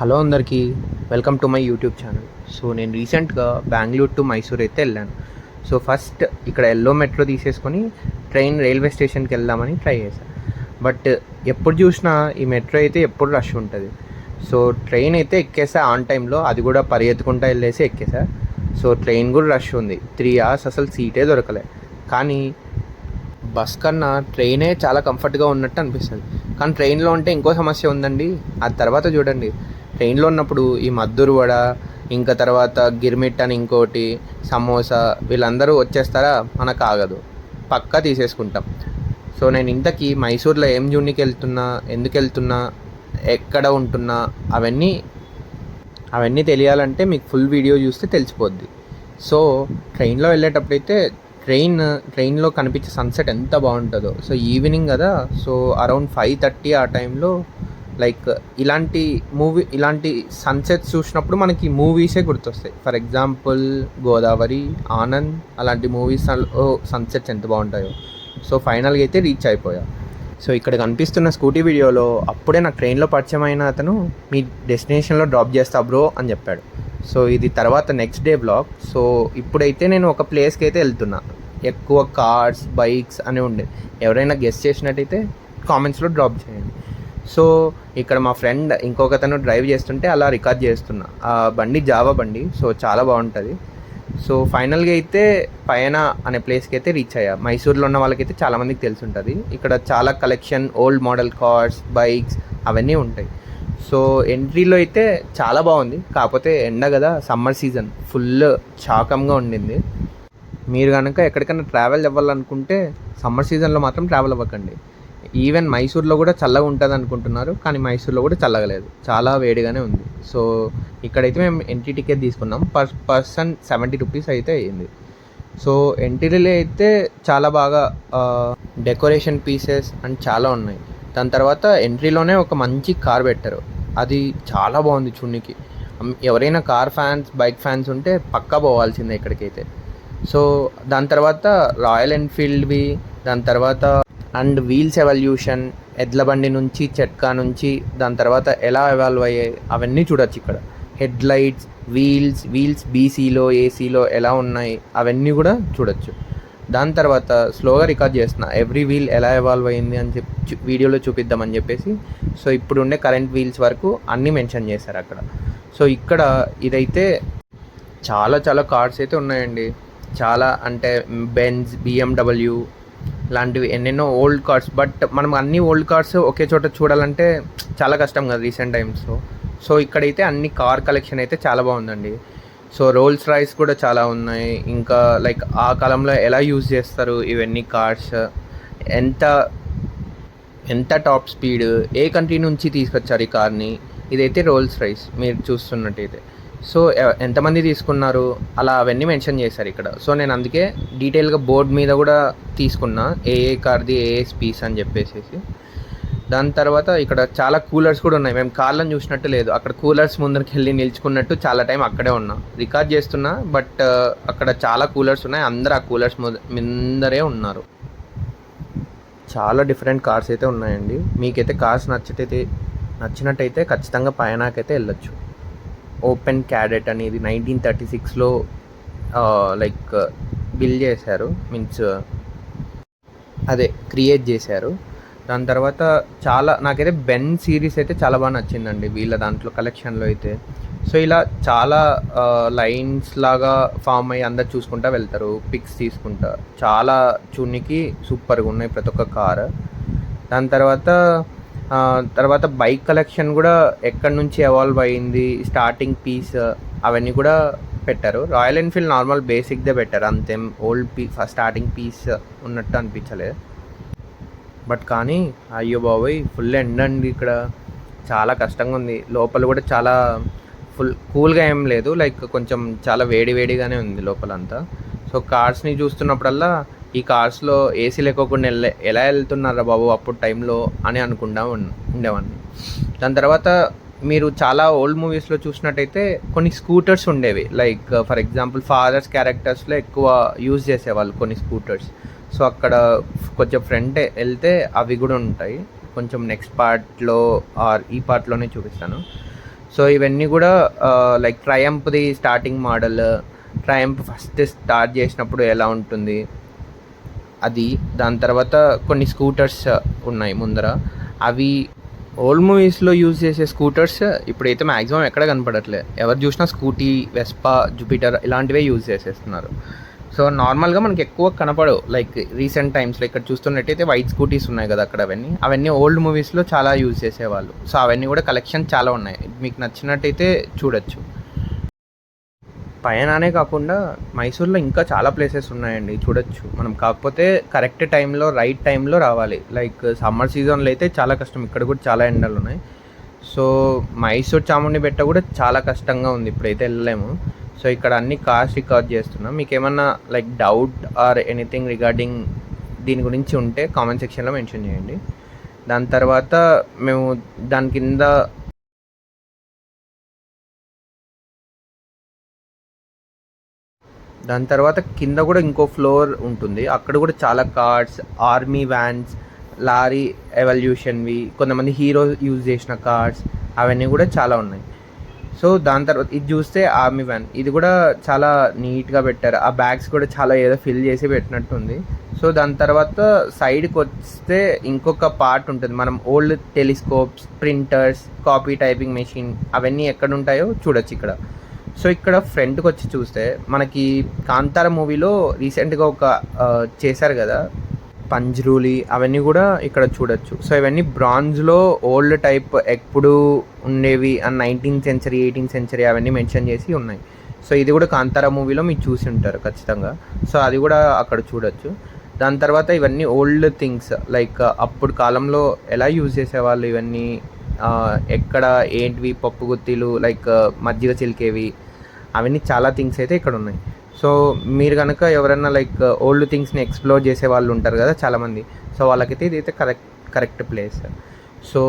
Hello అందరికీ, welcome to my YouTube channel. So నేను రీసెంట్గా బెంగళూరు టు మైసూర్ అయితే వెళ్ళాను. సో ఫస్ట్ ఇక్కడ ఎల్లో మెట్రో తీసేసుకొని రైల్వే స్టేషన్కి వెళ్దామని ట్రై చేశాను. బట్ ఎప్పుడు చూసినా ఈ మెట్రో అయితే ఎప్పుడు రష్ ఉంటుంది. సో ట్రైన్ అయితే ఎక్కేసా ఆన్ టైంలో, అది కూడా పరిగెత్తుకుంటూ వెళ్ళేసి ఎక్కేసా. సో ట్రైన్ కూడా రష్ ఉంది, 3 hours అసలు సీటే దొరకలే. కానీ బస్ కన్నా ట్రైనే చాలా కంఫర్ట్గా ఉన్నట్టు అనిపిస్తుంది. కానీ ట్రైన్లో ఉంటే ఇంకో సమస్య ఉందండి, అది తర్వాత చూడండి. ట్రైన్లో ఉన్నప్పుడు ఈ మద్దూరు వడ, ఇంకా తర్వాత గిర్మిట్ అని ఇంకోటి, సమోసా, వీళ్ళందరూ వచ్చేస్తారా, మనకు ఆగదు, పక్కా తీసేసుకుంటాం. సో నేను ఇంతకీ మైసూర్లో ఏం జూనికి వెళ్తున్నా, ఎందుకు వెళ్తున్నా, ఎక్కడ ఉంటున్నా, అవన్నీ తెలియాలంటే మీకు ఫుల్ వీడియో చూస్తే తెలిసిపోద్ది. సో ట్రైన్లో వెళ్ళేటప్పుడైతే ట్రైన్లో కనిపించే సన్సెట్ ఎంత బాగుంటుందో. సో ఈవినింగ్ కదా, సో అరౌండ్ 5:30 ఆ టైంలో లైక్ ఇలాంటి సన్సెట్స్ చూసినప్పుడు మనకి మూవీసే గుర్తొస్తాయి. ఫర్ ఎగ్జాంపుల్ గోదావరి, ఆనంద్, అలాంటి మూవీస్ సన్సెట్స్ ఎంత బాగుంటాయో. సో ఫైనల్గా అయితే రీచ్ అయిపోయా. సో ఇక్కడ కనిపిస్తున్న స్కూటీ వీడియోలో అప్పుడే నాకు ట్రైన్లో పరిచయం అయిన అతను మీ డెస్టినేషన్లో డ్రాప్ చేస్తా బ్రో అని చెప్పాడు. సో ఇది తర్వాత నెక్స్ట్ డే బ్లాగ్. సో ఇప్పుడైతే నేను ఒక ప్లేస్కి అయితే వెళ్తున్నా. ఎక్కువ కార్స్, బైక్స్ అని ఉండే, ఎవరైనా గెస్ట్ చేసినట్టయితే కామెంట్స్లో డ్రాప్ చేయండి. సో ఇక్కడ మా ఫ్రెండ్ ఇంకొకతను డ్రైవ్ చేస్తుంటే అలా రికార్డ్ చేస్తున్నా. ఆ బండి జావా బండి, సో చాలా బాగుంటుంది. సో ఫైనల్గా అయితే పయన అనే ప్లేస్కి అయితే రీచ్ అయ్యా. మైసూర్లో ఉన్న వాళ్ళకైతే చాలామందికి తెలిసి ఉంటుంది. ఇక్కడ చాలా collection, old model cars, bikes అవన్నీ ఉంటాయి. సో ఎంట్రీలో అయితే చాలా బాగుంది, కాకపోతే ఎండ కదా, సమ్మర్ సీజన్, ఫుల్ చాకంగా ఉండింది. మీరు కనుక ఎక్కడికైనా ట్రావెల్ అవ్వాలనుకుంటే సమ్మర్ సీజన్లో మాత్రం ట్రావెల్ అవ్వకండి. ఈవెన్ మైసూర్లో కూడా చల్లగా ఉంటుంది అనుకుంటున్నారు, కానీ మైసూర్లో కూడా చల్లగా లేదు, చాలా వేడిగానే ఉంది. సో ఇక్కడైతే మేము ఎంట్రీ టికెట్ తీసుకున్నాం. పర్ పర్సన్ 70 రూపీస్ అయితే అయ్యింది. సో ఎంట్రీలో అయితే చాలా బాగా డెకరేషన్ పీసెస్ అండ్ చాలా ఉన్నాయి. దాని తర్వాత ఎంట్రీలోనే ఒక మంచి కార్ పెట్టారు, అది చాలా బాగుంది చూడనికి. ఎవరైనా కార్ ఫ్యాన్స్, బైక్ ఫ్యాన్స్ ఉంటే పక్కా పోవాల్సిందే ఇక్కడికైతే. సో దాని తర్వాత రాయల్ ఎన్ఫీల్డ్వి, దాని తర్వాత అండ్ వీల్స్ ఎవల్యూషన్, ఎడ్ల బండి నుంచి, చెట్కా నుంచి, దాని తర్వాత ఎలా ఎవాల్వ్ అయ్యాయి అవన్నీ చూడొచ్చు ఇక్కడ. హెడ్ లైట్స్, వీల్స్ బీసీలో, ఏసీలో ఎలా ఉన్నాయి అవన్నీ కూడా చూడొచ్చు. దాని తర్వాత స్లోగా రికార్డ్ చేస్తున్నా, ఎవ్రీ వీల్ ఎలా ఎవాల్వ్ అయ్యింది అని చెప్పి వీడియోలో చూపిద్దామని చెప్పేసి. సో ఇప్పుడు ఉండే కరెంట్ వీల్స్ వరకు అన్నీ మెన్షన్ చేశారు అక్కడ. సో ఇక్కడ ఇదైతే చాలా కార్స్ అయితే ఉన్నాయండి. చాలా అంటే బెంజ్, BMW లాంటివి ఎన్నెన్నో ఓల్డ్ కార్స్. బట్ మనం అన్ని ఓల్డ్ కార్స్ ఒకే చోట చూడాలంటే చాలా కష్టం కదా రీసెంట్ టైమ్స్లో. సో ఇక్కడైతే అన్ని కార్ కలెక్షన్ అయితే చాలా బాగుందండి. సో రోల్స్ రాయ్స్ కూడా చాలా ఉన్నాయి. ఇంకా లైక్ ఆ కాలంలో ఎలా యూజ్ చేస్తారు ఇవన్నీ కార్స్, ఎంత టాప్ స్పీడ్, ఏ కంట్రీ నుంచి తీసుకొచ్చారు ఈ కార్ని. ఇదైతే రోల్స్ రాయ్స్ మీరు చూస్తున్నట్టయితే. సో ఎంతమంది తీసుకున్నారు అలా అవన్నీ మెన్షన్ చేశారు ఇక్కడ. సో నేను అందుకే డీటెయిల్గా బోర్డ్ మీద కూడా తీసుకున్నా, ఏ కార్ది ఏ పీస్ అని చెప్పేసి. దాని తర్వాత ఇక్కడ చాలా కూలర్స్ కూడా ఉన్నాయి. మేము కార్లను చూసినట్టు లేదు, అక్కడ కూలర్స్ ముందరికి వెళ్ళి నిల్చుకున్నట్టు చాలా టైం అక్కడే ఉన్నా, రికార్డ్ చేస్తున్నా. బట్ అక్కడ చాలా కూలర్స్ ఉన్నాయి, అందరూ ఆ కూలర్స్ ముందరే ఉన్నారు. చాలా డిఫరెంట్ కార్స్ అయితే ఉన్నాయండి. మీకైతే కార్స్ నచ్చినట్టయితే ఖచ్చితంగా పయనాకైతే వెళ్ళొచ్చు. ఓపెన్ క్యాడెట్ అనేది 1936లో లైక్ బిల్డ్ చేశారు, మీన్స్ అదే క్రియేట్ చేశారు. దాని తర్వాత నాకైతే బెన్ సిరీస్ అయితే చాలా బాగా నచ్చిందండి వీళ్ళ దాంట్లో కలెక్షన్లో అయితే. సో ఇలా చాలా లైన్స్ లాగా ఫామ్ అయ్యి అందరు చూసుకుంటా వెళ్తారు, పిక్స్ తీసుకుంటా. చాలా చూడనికి సూపర్గా ఉన్నాయి ప్రతి ఒక్క కార్. దాని తర్వాత బైక్ కలెక్షన్ కూడా ఎక్కడి నుంచి ఎవాల్వ్ అయ్యింది, స్టార్టింగ్ పీస్ అవన్నీ కూడా పెట్టారు. రాయల్ ఎన్ఫీల్డ్ నార్మల్ బేసిక్దే పెట్టారు, అంతేం ఓల్డ్ స్టార్టింగ్ పీస్ ఉన్నట్టు అనిపించలేదు. బట్ కానీ అయ్యో బాబోయ్, ఫుల్ ఎండ అండి ఇక్కడ, చాలా కష్టంగా ఉంది. లోపల కూడా చాలా ఫుల్ కూల్గా ఏం లేదు, లైక్ కొంచెం చాలా వేడిగానే ఉంది లోపలంతా. సో కార్స్ని చూస్తున్నప్పుడల్లా ఈ కార్స్లో ఏసీ లేకోకుండా ఎలా వెళ్తున్నారా బాబు అప్పుడు టైంలో అని అనుకుంటా ఉండేవాడిని. దాని తర్వాత మీరు చాలా ఓల్డ్ మూవీస్లో చూసినట్టయితే కొన్ని స్కూటర్స్ ఉండేవి, లైక్ ఫర్ ఎగ్జాంపుల్ ఫాదర్స్ క్యారెక్టర్స్లో ఎక్కువ యూజ్ చేసేవాళ్ళు కొన్ని స్కూటర్స్. సో అక్కడ కొంచెం ఫ్రంట్ వెళ్తే అవి కూడా ఉంటాయి. కొంచెం నెక్స్ట్ పార్ట్లో ఆర్ ఈ పార్ట్లోనే చూపిస్తాను. సో ఇవన్నీ కూడా లైక్ ట్రయంఫ్ది starting model, Triumph first start చేసినప్పుడు ఎలా ఉంటుంది అది. దాని తర్వాత కొన్ని స్కూటర్స్ ఉన్నాయి ముందర. అవి ఓల్డ్ మూవీస్లో యూజ్ చేసే స్కూటర్స్ ఇప్పుడైతే మ్యాక్సిమం ఎక్కడ కనపడట్లేదు. ఎవరు చూసినా స్కూటీ, వెస్పా, జూపిటర్ ఇలాంటివే యూజ్ చేసేస్తున్నారు. సో నార్మల్గా మనకి ఎక్కువ కనపడవు. లైక్ రీసెంట్ టైమ్స్లో ఇక్కడ చూస్తున్నట్టయితే వైట్ స్కూటీస్ ఉన్నాయి కదా అక్కడ, అవన్నీ ఓల్డ్ మూవీస్లో చాలా యూజ్ చేసేవాళ్ళు. సో అవన్నీ కూడా కలెక్షన్ చాలా ఉన్నాయి, మీకు నచ్చినట్టయితే చూడొచ్చు. పయనానే కాకుండా మైసూర్లో ఇంకా చాలా ప్లేసెస్ ఉన్నాయండి చూడొచ్చు మనం. కాకపోతే కరెక్ట్ టైంలో, రైట్ టైంలో రావాలి. లైక్ సమ్మర్ సీజన్లో అయితే చాలా కష్టం, ఇక్కడ కూడా చాలా ఎండలు ఉన్నాయి. సో మైసూర్ చాముండి బెట్ట కూడా చాలా కష్టంగా ఉంది, ఇప్పుడైతే వెళ్ళలేము. సో ఇక్కడ అన్ని కార్స్ రికార్డ్ చేస్తున్నాం. మీకు ఏమన్నా like doubt or anything regarding దీని గురించి ఉంటే కామెంట్ సెక్షన్లో మెన్షన్ చేయండి. దాని తర్వాత మేము దాని కింద కూడా ఇంకో ఫ్లోర్ ఉంటుంది. అక్కడ కూడా చాలా కార్స్, ఆర్మీ వ్యాన్స్, లారీ ఎవల్యూషన్వి, కొంతమంది హీరో యూజ్ చేసిన కార్స్ అవన్నీ కూడా చాలా ఉన్నాయి. సో దాని తర్వాత ఇది చూస్తే ఆర్మీ వ్యాన్, ఇది కూడా చాలా నీట్గా పెట్టారు. ఆ బ్యాగ్స్ కూడా చాలా ఏదో ఫిల్ చేసి పెట్టినట్టుంది. సో దాని తర్వాత సైడ్కి వస్తే ఇంకొక పార్ట్ ఉంటుంది. మనం old telescopes, printers, copy typing machine అవన్నీ ఎక్కడ ఉంటాయో చూడొచ్చు ఇక్కడ. సో ఇక్కడ ఫ్రంట్కి వచ్చి చూస్తే మనకి కాంతార మూవీలో రీసెంట్గా ఒక చేశారు కదా పంజ్రూలి, అవన్నీ కూడా ఇక్కడ చూడొచ్చు. సో ఇవన్నీ బ్రాంజ్లో ఓల్డ్ టైప్ ఎప్పుడు ఉండేవి అని 19th century 18th century అవన్నీ మెన్షన్ చేసి ఉన్నాయి. సో ఇది కూడా కాంతార మూవీలో మీరు చూసి ఉంటారు ఖచ్చితంగా. సో అది కూడా అక్కడ చూడొచ్చు. దాని తర్వాత ఇవన్నీ ఓల్డ్ థింగ్స్, లైక్ అప్పుడు కాలంలో ఎలా యూజ్ చేసేవాళ్ళు ఇవన్నీ, ఎక్కడ ఏంటివి, పప్పు గుత్తిలు, లైక్ మజ్జిగ చిలికేవి, అవన్నీ చాలా థింగ్స్ అయితే ఇక్కడ ఉన్నాయి. సో మీరు కనుక ఎవరైనా లైక్ ఓల్డ్ థింగ్స్ని ఎక్స్ప్లోర్ చేసే వాళ్ళు ఉంటారు కదా చాలామంది, సో వాళ్ళకైతే ఇదైతే కరెక్ట్ ప్లేస్. సో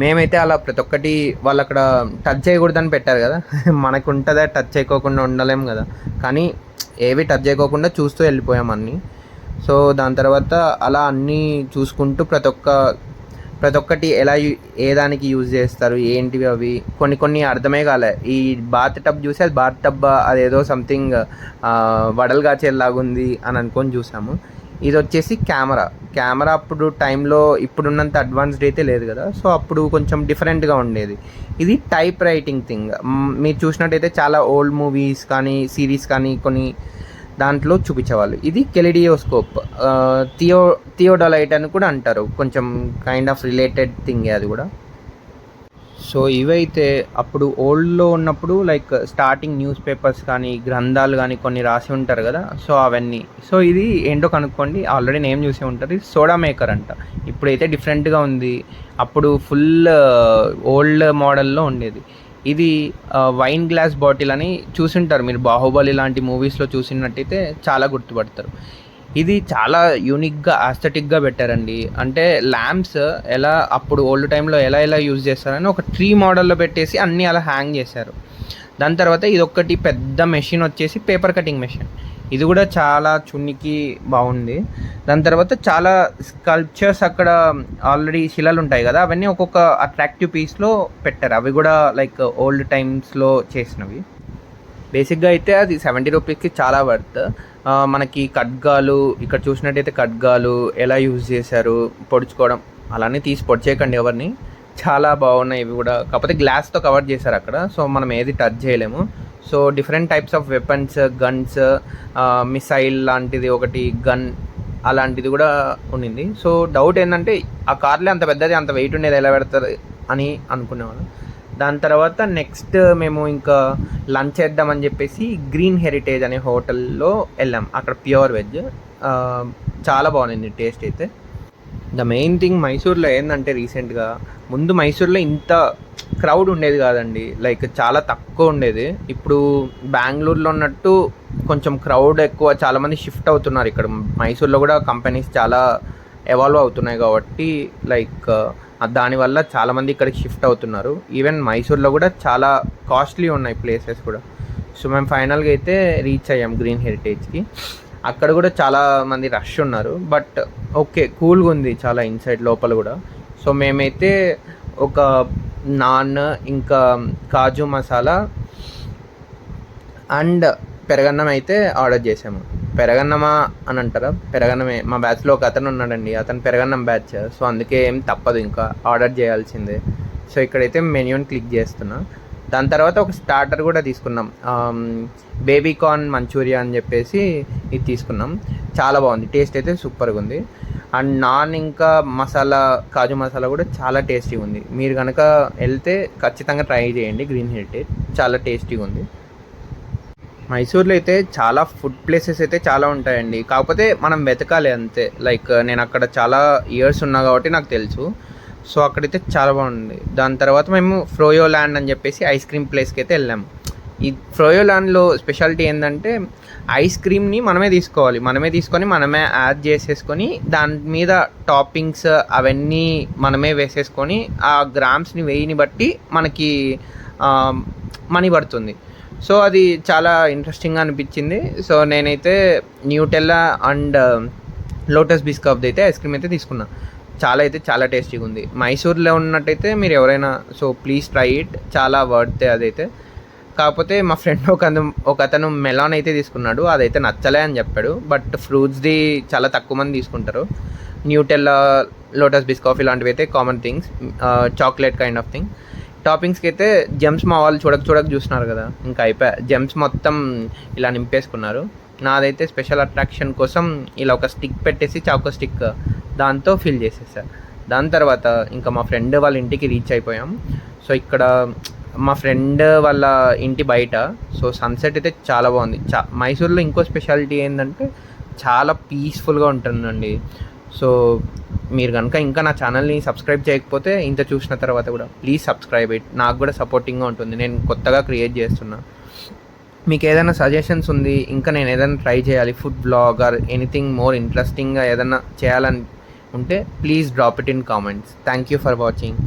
మేమైతే అలా ప్రతి ఒక్కటి వాళ్ళు అక్కడ టచ్ చేయకూడదని పెట్టారు కదా మనకు ఉంటుందా, టచ్ చేయకోకుండా ఉండలేము కదా, కానీ ఏవి టచ్ చేయకోకుండా చూస్తూ వెళ్ళిపోయాం అన్నీ. సో దాని తర్వాత అలా అన్నీ చూసుకుంటూ ప్రతి ఒక్కటి ఎలా ఏ దానికి యూజ్ చేస్తారు ఏంటివి అవి కొన్ని అర్థమే కాలే. ఈ బాత్ టబ్ చూసి అది బాత్ టబ్, అదేదో సంథింగ్ వడలు కాచేలాగుంది అని అనుకొని చూసాము. ఇది వచ్చేసి కెమెరా అప్పుడు టైంలో ఇప్పుడున్నంత అడ్వాన్స్డ్ అయితే లేదు కదా, సో అప్పుడు కొంచెం డిఫరెంట్గా ఉండేది. ఇది టైప్ రైటింగ్ థింగ్. మీరు చూసినట్టయితే చాలా ఓల్డ్ మూవీస్ కానీ సిరీస్ కానీ కొన్ని దాంట్లో చూపించేవాళ్ళు. ఇది కెలిడియోస్కోప్, థియోడలైట్ అని కూడా అంటారు, కొంచెం కైండ్ ఆఫ్ రిలేటెడ్ థింగే అది కూడా. సో ఇవైతే అప్పుడు ఓల్డ్లో ఉన్నప్పుడు లైక్ స్టార్టింగ్ న్యూస్ పేపర్స్ కానీ గ్రంథాలు కానీ కొన్ని రాసి ఉంటారు కదా, సో అవన్నీ. సో ఇది ఏంటో కనుక్కోండి, ఆల్రెడీ నేమ్ చూసే ఉంటారు. ఇది సోడా మేకర్ అంట. ఇప్పుడైతే డిఫరెంట్గా ఉంది, అప్పుడు ఫుల్ ఓల్డ్ మోడల్లో ఉండేది. ఇది వైన్ గ్లాస్ బాటిల్ అని చూసింటారు మీరు, బాహుబలి లాంటి మూవీస్లో చూసినట్టయితే చాలా గుర్తుపడతారు. ఇది చాలా యూనిక్గా ఆస్థెటిక్గా పెట్టారండి. అంటే ల్యాంప్స్ ఎలా అప్పుడు ఓల్డ్ టైంలో ఎలా యూజ్ చేస్తారని ఒక ట్రీ మోడల్లో పెట్టేసి అన్నీ అలా హ్యాంగ్ చేశారు. దాని తర్వాత ఇది ఒక్కటి పెద్ద మెషిన్ వచ్చేసి పేపర్ కటింగ్ మెషిన్, ఇది కూడా చాలా చున్నికి బాగుంది. దాని తర్వాత చాలా స్కల్ప్చర్స్ అక్కడ ఆల్రెడీ శిలలు ఉంటాయి కదా, అవన్నీ ఒక్కొక్క అట్రాక్టివ్ పీస్లో పెట్టారు. అవి కూడా లైక్ ఓల్డ్ టైమ్స్లో చేసినవి. బేసిక్గా అయితే అది 70 రూపీస్కి చాలా వర్త్. మనకి ఖడ్గాలు ఇక్కడ చూసినట్టయితే ఖడ్గాలు ఎలా యూజ్ చేశారు, పొడుచుకోవడం అలానే తీసి పొడిచేయకండి ఎవరిని, చాలా బాగున్నాయి ఇవి కూడా. కాకపోతే గ్లాస్తో కవర్ చేశారు అక్కడ, సో మనం ఏది టచ్ చేయలేము. So different types of weapons, guns, missile లాంటిది ఒకటి గన్ అలాంటిది కూడా ఉండింది. సో డౌట్ ఏంటంటే ఆ కార్లే అంత పెద్దది, అంత వెయిట్ ఉండేది ఎలా పెడతారు అని అనుకునేవాళ్ళం. దాని తర్వాత నెక్స్ట్ మేము ఇంకా లంచ్ చేద్దామని చెప్పేసి గ్రీన్ హెరిటేజ్ అనే హోటల్లో వెళ్ళాం. అక్కడ ప్యూర్ వెజ్, చాలా బాగుంది టేస్ట్ అయితే. ద మెయిన్ థింగ్ మైసూర్లో ఏంటంటే రీసెంట్గా, ముందు మైసూర్లో ఇంత క్రౌడ్ ఉండేది కాదండి, లైక్ చాలా తక్కువ ఉండేది. ఇప్పుడు బెంగళూరులో ఉన్నట్టు కొంచెం క్రౌడ్ ఎక్కువ, చాలామంది షిఫ్ట్ అవుతున్నారు ఇక్కడ. మైసూర్లో కూడా కంపెనీస్ చాలా ఎవాల్వ్ అవుతున్నాయి కాబట్టి లైక్ దానివల్ల చాలామంది ఇక్కడికి షిఫ్ట్ అవుతున్నారు. ఈవెన్ మైసూర్లో కూడా చాలా కాస్ట్లీ ఉన్నాయి ప్లేసెస్ కూడా. సో మేము ఫైనల్గా అయితే రీచ్ అయ్యాం గ్రీన్ హెరిటేజ్కి. అక్కడ కూడా చాలా మంది రష్ ఉన్నారు, బట్ ఓకే కూల్గా ఉంది చాలా ఇన్సైడ్ లోపల కూడా. సో మేమైతే ఒక నాన్, ఇంకా కాజు మసాలా అండ్ పెరగన్నం అయితే ఆర్డర్ చేసాము. పెరగన్నమా అని అంటారా? పెరగన్నమే. మా బ్యాచ్లో ఒక అతను ఉన్నాడండి, అతను పెరగన్నం బ్యాచ్. సో అందుకే ఏం తప్పదు, ఇంకా ఆర్డర్ చేయాల్సిందే. సో ఇక్కడైతే మెన్యూని క్లిక్ చేస్తున్నా. దాని తర్వాత ఒక స్టార్టర్ కూడా తీసుకున్నాం, బేబీ కార్న్ మంచూరియా అని చెప్పేసి ఇది తీసుకున్నాం. చాలా బాగుంది, టేస్ట్ అయితే సూపర్గా ఉంది. అండ్ నాన్ ఇంకా మసాలా, కాజు మసాలా కూడా చాలా టేస్టీగా ఉంది. మీరు కనుక వెళ్తే ఖచ్చితంగా ట్రై చేయండి. గ్రీన్ హెరిటేజ్ చాలా టేస్టీగా ఉంది. మైసూర్లో అయితే చాలా ఫుడ్ ప్లేసెస్ అయితే చాలా ఉంటాయండి, కాకపోతే మనం వెతకాలి అంతే. లైక్ నేను అక్కడ చాలా ఇయర్స్ ఉన్నా కాబట్టి నాకు తెలుసు. సో అక్కడైతే చాలా బాగుంది. దాని తర్వాత మేము ఫ్రోయో ల్యాండ్ అని చెప్పేసి ఐస్ క్రీమ్ ప్లేస్కి అయితే వెళ్ళాము. ఈ ఫ్రోయో ల్యాండ్లో స్పెషాలిటీ ఏంటంటే ఐస్ క్రీమ్ని మనమే తీసుకోవాలి, మనమే తీసుకొని మనమే యాడ్ చేసేసుకొని దాని మీద టాపింగ్స్ అవన్నీ మనమే వేసేసుకొని ఆ గ్రామ్స్ని వెయ్యిని బట్టి మనకి మనీ పడుతుంది. సో అది చాలా ఇంట్రెస్టింగ్గా అనిపించింది. సో నేనైతే న్యూటెల్లా అండ్ లోటస్ బిస్కఫ్ది అయితే ఐస్ క్రీమ్ అయితే తీసుకున్నా. చాలా టేస్టీగా ఉంది. మైసూర్లో ఉన్నట్టయితే మీరు ఎవరైనా సో ప్లీజ్ ట్రై ఇట్, చాలా వర్త్ అదైతే. కాకపోతే మా ఫ్రెండ్ ఒక అతను మెలాన్ అయితే తీసుకున్నాడు, అదైతే నచ్చలే అని చెప్పాడు. బట్ ఫ్రూట్స్ది చాలా తక్కువ మంది తీసుకుంటారు. న్యూటెల్లా, లోటస్ బిస్కాఫ్ ఇలాంటివి అయితే common things, chocolate kind of thing. టాపింగ్స్కి అయితే జెమ్స్ మా వాళ్ళు చూస్తున్నారు కదా, ఇంకా అయిపోయా. జెమ్స్ మొత్తం ఇలా నింపేసుకున్నారు. నాదైతే స్పెషల్ అట్రాక్షన్ కోసం ఇలా ఒక స్టిక్ పెట్టేసి, చాకో స్టిక్, దాంతో ఫిల్ చేసేసారు. దాని తర్వాత ఇంకా మా ఫ్రెండ్ వాళ్ళ ఇంటికి రీచ్ అయిపోయాం. సో ఇక్కడ మా ఫ్రెండ్ వాళ్ళ ఇంటి బయట సో సన్సెట్ అయితే చాలా బాగుంది. మైసూర్లో ఇంకో స్పెషాలిటీ ఏంటంటే చాలా పీస్ఫుల్గా ఉంటుందండి. సో మీరు కనుక ఇంకా నా ఛానల్ని సబ్స్క్రైబ్ చేయకపోతే ఇంత చూసిన తర్వాత కూడా ప్లీజ్ సబ్స్క్రైబ్ ఇట్, నాకు కూడా సపోర్టింగ్గా ఉంటుంది. నేను కొత్తగా క్రియేట్ చేస్తున్నా. మీకు ఏదైనా సజెషన్స్ ఉంది, ఇంకా నేను ఏదైనా ట్రై చేయాలి, food blog or anything more ఇంట్రెస్టింగ్గా ఏదైనా చేయాలని ఉంటే please drop it in comments. Thank you for watching.